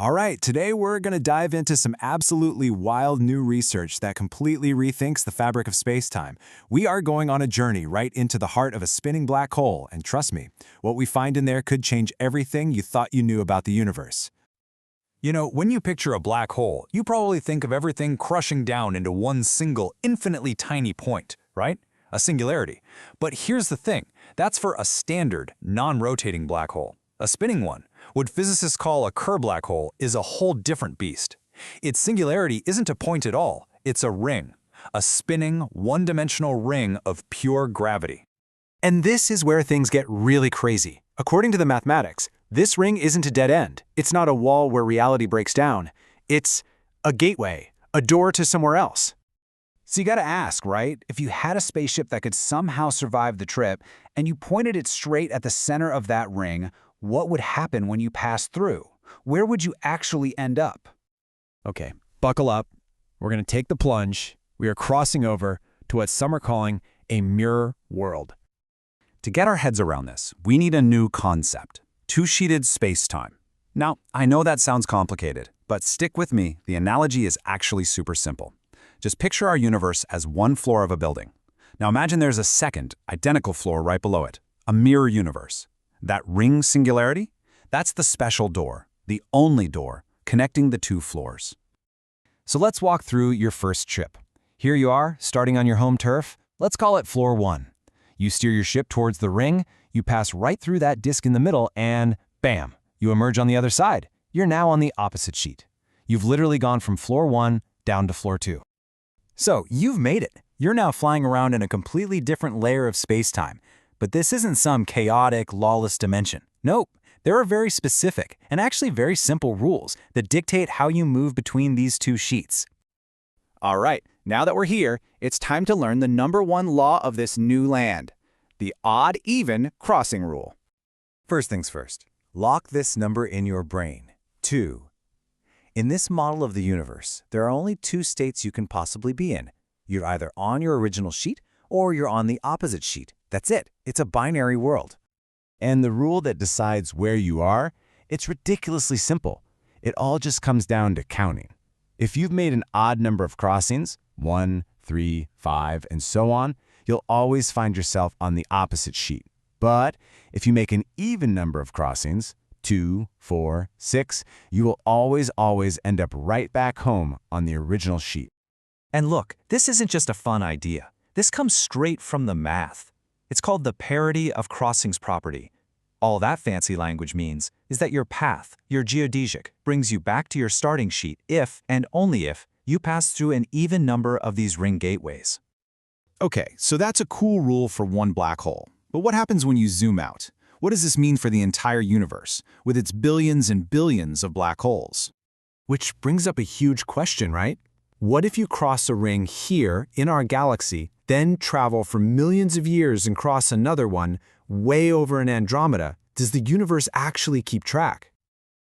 All right, today we're going to dive into some absolutely wild new research that completely rethinks the fabric of space-time. We are going on a journey right into the heart of a spinning black hole, and trust me, what we find in there could change everything you thought you knew about the universe. You know, when you picture a black hole, you probably think of everything crushing down into one single, infinitely tiny point, right? A singularity. But here's the thing, that's for a standard, non-rotating black hole. A spinning one, what physicists call a Kerr black hole, is a whole different beast. Its singularity isn't a point at all, it's a ring. A spinning, one-dimensional ring of pure gravity. And this is where things get really crazy. According to the mathematics, this ring isn't a dead end. It's not a wall where reality breaks down. It's a gateway, a door to somewhere else. So you gotta ask, right? If you had a spaceship that could somehow survive the trip, and you pointed it straight at the center of that ring, what would happen when you passed through? Where would you actually end up? Okay, buckle up. We're gonna take the plunge. We are crossing over to what some are calling a mirror world. To get our heads around this, we need a new concept: two-sheeted space-time. Now, I know that sounds complicated, but stick with me, the analogy is actually super simple. Just picture our universe as one floor of a building. Now imagine there's a second, identical floor right below it, a mirror universe. That ring singularity? That's the special door, the only door, connecting the two floors. So let's walk through your first trip. Here you are, starting on your home turf. Let's call it floor 1. You steer your ship towards the ring, you pass right through that disk in the middle, and bam, you emerge on the other side. You're now on the opposite sheet. You've literally gone from floor 1 down to floor 2. So you've made it. You're now flying around in a completely different layer of space-time. But this isn't some chaotic, lawless dimension. Nope, there are very specific and actually very simple rules that dictate how you move between these two sheets. All right, now that we're here, it's time to learn the #1 law of this new land, the odd-even crossing rule. First things first, lock this number in your brain: 2. In this model of the universe, there are only 2 states you can possibly be in. You're either on your original sheet or you're on the opposite sheet. That's it. It's a binary world. And the rule that decides where you are, it's ridiculously simple. It all just comes down to counting. If you've made an odd number of crossings, 1, 3, 5, and so on, you'll always find yourself on the opposite sheet. But if you make an even number of crossings, 2, 4, 6, you will always end up right back home on the original sheet. And look, this isn't just a fun idea. This comes straight from the math. It's called the parity of crossings property. All that fancy language means is that your path, your geodesic, brings you back to your starting sheet if, and only if, you pass through an even number of these ring gateways. Okay, so that's a cool rule for one black hole. But what happens when you zoom out? What does this mean for the entire universe, with its billions and billions of black holes? Which brings up a huge question, right? What if you cross a ring here in our galaxy, then travel for millions of years and cross another one way over in Andromeda? Does the universe actually keep track?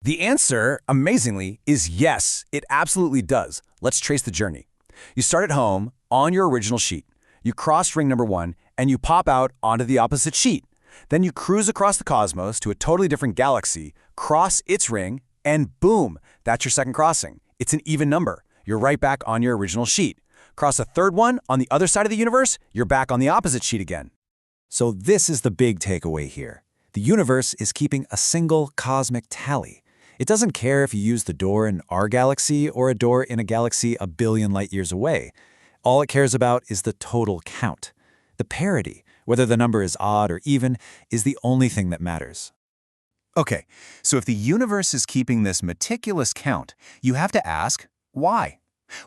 The answer, amazingly, is yes, it absolutely does. Let's trace the journey. You start at home, on your original sheet. You cross ring number 1, and you pop out onto the opposite sheet. Then you cruise across the cosmos to a totally different galaxy, cross its ring, and boom, that's your second crossing. It's an even number. You're right back on your original sheet. Cross a third one on the other side of the universe, you're back on the opposite sheet again. So this is the big takeaway here. The universe is keeping a single cosmic tally. It doesn't care if you use the door in our galaxy or a door in a galaxy a billion light years away. All it cares about is the total count. The parity, whether the number is odd or even, is the only thing that matters. Okay, so if the universe is keeping this meticulous count, you have to ask, why?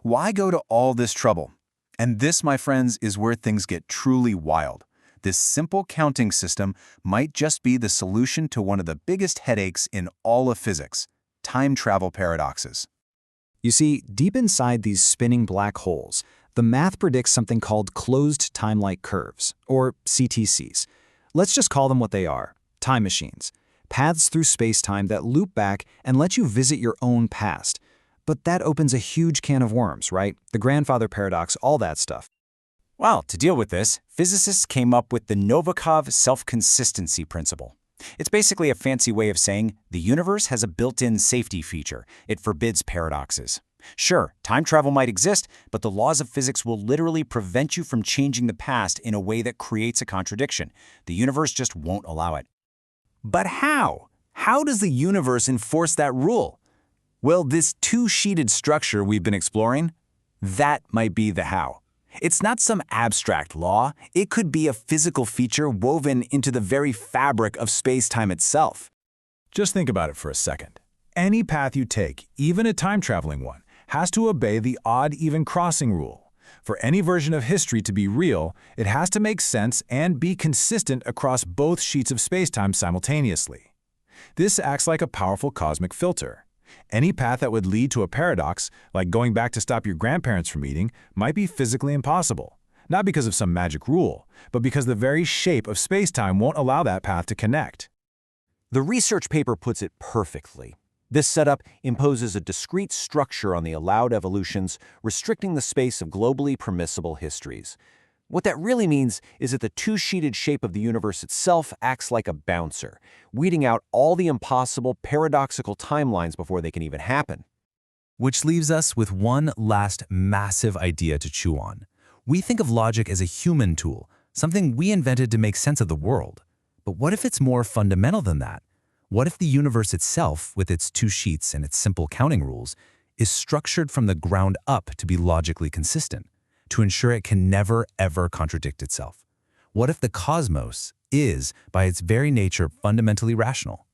Why go to all this trouble? And this, my friends, is where things get truly wild. This simple counting system might just be the solution to one of the biggest headaches in all of physics: time travel paradoxes. You see, deep inside these spinning black holes, the math predicts something called closed time-like curves, or CTCs. Let's just call them what they are: time machines. Paths through space-time that loop back and let you visit your own past. But that opens a huge can of worms, right? The grandfather paradox, all that stuff. Well, to deal with this, physicists came up with the Novikov self-consistency principle. It's basically a fancy way of saying the universe has a built-in safety feature. It forbids paradoxes. Sure, time travel might exist, but the laws of physics will literally prevent you from changing the past in a way that creates a contradiction. The universe just won't allow it. But how? How does the universe enforce that rule? Well, this two-sheeted structure we've been exploring, that might be the how. It's not some abstract law. It could be a physical feature woven into the very fabric of space-time itself. Just think about it for a second. Any path you take, even a time-traveling one, has to obey the odd-even crossing rule. For any version of history to be real, it has to make sense and be consistent across both sheets of space-time simultaneously. This acts like a powerful cosmic filter. Any path that would lead to a paradox, like going back to stop your grandparents from eating, might be physically impossible. Not because of some magic rule, but because the very shape of space-time won't allow that path to connect. The research paper puts it perfectly. This setup imposes a discrete structure on the allowed evolutions, restricting the space of globally permissible histories. What that really means is that the two-sheeted shape of the universe itself acts like a bouncer, weeding out all the impossible, paradoxical timelines before they can even happen. Which leaves us with one last massive idea to chew on. We think of logic as a human tool, something we invented to make sense of the world. But what if it's more fundamental than that? What if the universe itself, with its two sheets and its simple counting rules, is structured from the ground up to be logically consistent, to ensure it can never, ever contradict itself? What if the cosmos is, by its very nature, fundamentally rational?